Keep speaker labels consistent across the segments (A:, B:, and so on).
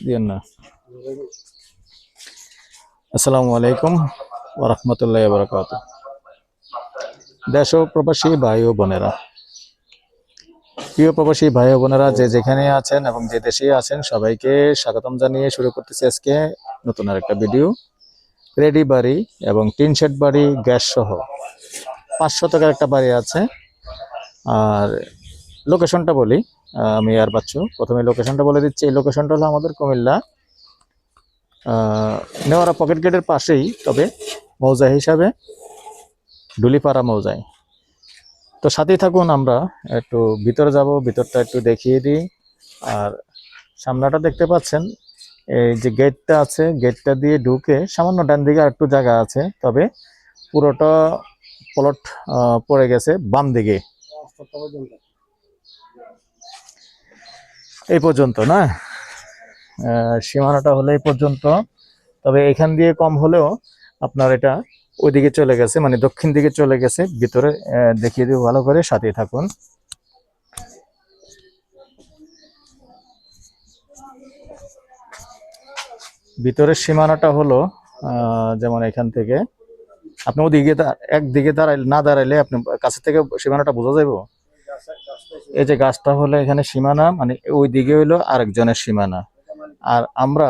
A: দিয়েন না। আসসালামু আলাইকুম ওয়া রাহমাতুল্লাহি ওয়া বারাকাতুহু। দেশ ও প্রবাসী ভাই ও বোনেরা, প্রিয় প্রবাসী ভাই ও বোনেরা যে যেখানে আছেন এবং যে দেশে আছেন সবাইকে স্বাগতম জানিয়ে শুরু করতেছি আজকে নতুন আরেকটা ভিডিও। রেডি বাড়ি এবং টিন শেড বাড়ি গ্যাস সহ 500 টাকার একটা বাড়ি আছে। আর লোকেশনটা বলি, আমি আর বাচ্চু প্রথমে লোকেশনটা বলে দিচ্ছি। এই লোকেশনটা হলো আমাদের কুমিল্লা নেওয়ারা পকেট গেটের পাশেই, তবে মৌজা হিসাবে ডুলিপাড়া মৌজায়। তো সাথেই থাকুন, আমরা একটু ভিতরে যাব, ভিতরটা একটু দেখিয়ে দিই। আর সামনাটা দেখতে পাচ্ছেন, এই যে গেটটা আছে, গেটটা দিয়ে ঢুকে সামান্য ডান দিকে আর একটু জায়গা আছে, তবে পুরোটা প্লট পড়ে গেছে বাম দিকে এই পর্যন্ত না। সীমানাটা হলো এই পর্যন্ত, তবে এখান দিয়ে কম হলেও আপনার এটা ওইদিকে চলে গেছে, মানে দক্ষিণ দিকে চলে গেছে। ভিতরে দেখিয়ে দিব ভালো করে, সাথে থাকুন। ভিতরের সীমানাটা হলো যেমন এখান থেকে আপনি ওদিকে একদিকে দাঁড়াইলে আপনি কাছে থেকে সীমানাটা বোঝা যাবে। এই যে গাছটা হলো এখানে সীমানা, মানে ওই দিকে হইলো আরেকজনের সীমানা। আর আমরা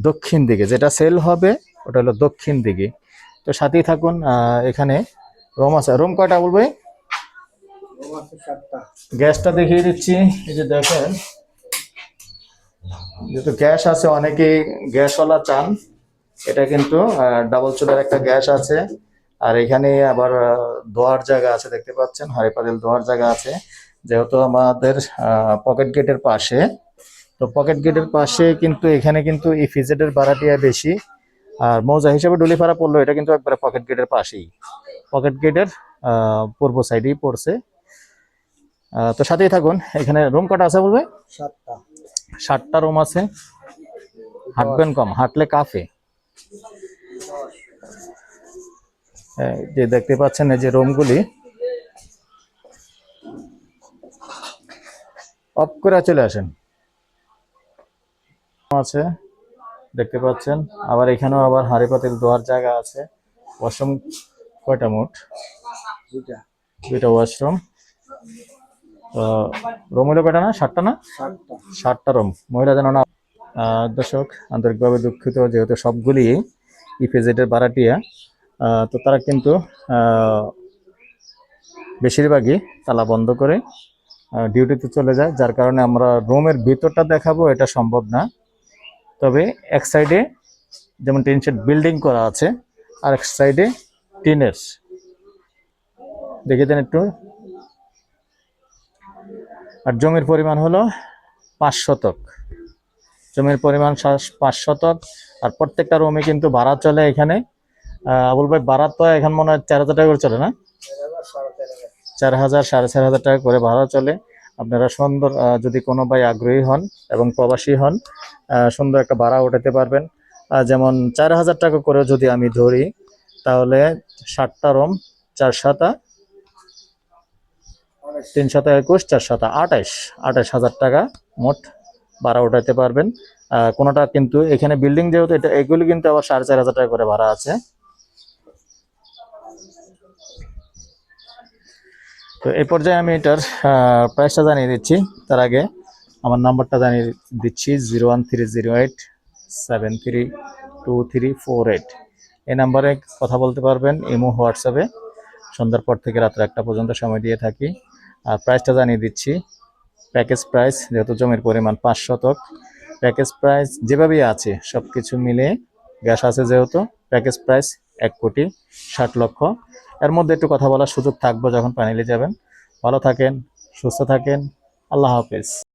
A: দক্ষিণ দিকে যেটা সেল হবে ওটা হলো দক্ষিণ দিকে। তো সাথেই থাকুন। এখানে রুম আছে, রুম কয়টা বলবে? গ্যাসটা দেখিয়ে দিচ্ছি। এই যে দেখেন, যেহেতু গ্যাস আছে, অনেকেই গ্যাসওয়ালা চান। এটা কিন্তু ডাবল চুলার একটা গ্যাস আছে। আর এখানে আবার ধোয়ার জায়গা আছে, দেখতে পাচ্ছেন হাঁড়ি পাতিল ধোয়ার জায়গা আছে। যেহেতু আমাদের পকেট গেটের পাশে, তো পকেট গেটের পাশে কিন্তু এখানে কিন্তু ইপিজেডের ভাড়াটিয়া বেশি। আর মৌজা হিসেবে ডুলিপাড়া পড়লো, এটা কিন্তু একবারে পকেট গেটের পাশেই, পকেট গেটের পূর্ব সাইডেই পড়ছে। তো সাথেই থাকুন। এখানে রুম কটা আছে বলবে? 7টা রুম আছে। হাঁটবেন কম, হাঁটলে কাফে। যে দেখতে পাচ্ছেন এই যে রুমগুলি অফ করে চলে আসেন আছে, দেখতে পাচ্ছেন। আবার এখানেও আবার হাঁড়ি পাতিল ধোয়ার জায়গা আছে। ওয়াশরুম কয়টা মোট? দুইটা ওয়াশরুম। রুম হলো কয়টা না? 7টা না? 7টা রুম। মহিলা যেন না। দর্শক আন্তরিকভাবে দুঃখিত, যেহেতু সবগুলি ইপিজেডের ভাড়াটিয়া, তো তারা কিন্তু বেশিরভাগই তালা বন্ধ করে ডিউটিতে চলে যায়, যার কারণে আমরা রুমের ভিতরটা দেখাবো এটা সম্ভব না। তবে এক সাইডে যেমন টিন শেড বিল্ডিং করা আছে, আর এক সাইডে টিনের, দেখে দেন একটু। আর জমির পরিমাণ হলো 5 শতক। জমির পরিমাণ 5 শতক। আর প্রত্যেকটা রুমে কিন্তু ভাড়া চলে এখানে। আবুল ভাই, ভাড়া তো এখন মনে হয় 4,000 টাকা করে চলে না? 4,000 4,500 টাকা করে ভাড়া চলে। আপনারা সুন্দর, যদি কোনো ভাই আগ্রহী হন এবং প্রবাসী হন, সুন্দর একটা ভাড়া উঠাতে পারবেন। যেমন 4,000 টাকা করে যদি আমি ধরি, তাহলে 7টা রুম, 4 সাতা 3 সাতা 21, 4 সাতা 28,000 টাকা মোট ভাড়া উঠাতে পারবেন। কোনোটা কিন্তু এখানে বিল্ডিং যেহেতু, এটা এগুলি কিন্তু আবার 4,500 টাকা করে ভাড়া আছে। তো এই পর্যায়ে আমি এটার প্রাইসটা জানিয়ে দিচ্ছি। তার আগে আমার নাম্বারটা জানিয়ে দিচ্ছি, 01308732348। এই নাম্বারে কথা বলতে পারবেন, ইমো হোয়াটসঅ্যাপে। সন্ধ্যার পর থেকে রাত 1টা পর্যন্ত সময় দিয়ে থাকি। আর প্রাইসটা জানিয়ে দিচ্ছি। প্যাকেজ প্রাইস, যেহেতু জমির পরিমাণ 5 শতক, প্যাকেজ প্রাইস যেভাবেই আছে সব কিছু মিলে, গ্যাস আছে যেহেতু, প্যাকেজ প্রাইস 1,60,00,000। এর মধ্যে একটু কথা বলার সুযোগ থাকবে যখন প্যানেলে যাবেন। ভালো থাকেন, সুস্থ থাকেন, আল্লাহ হাফেজ।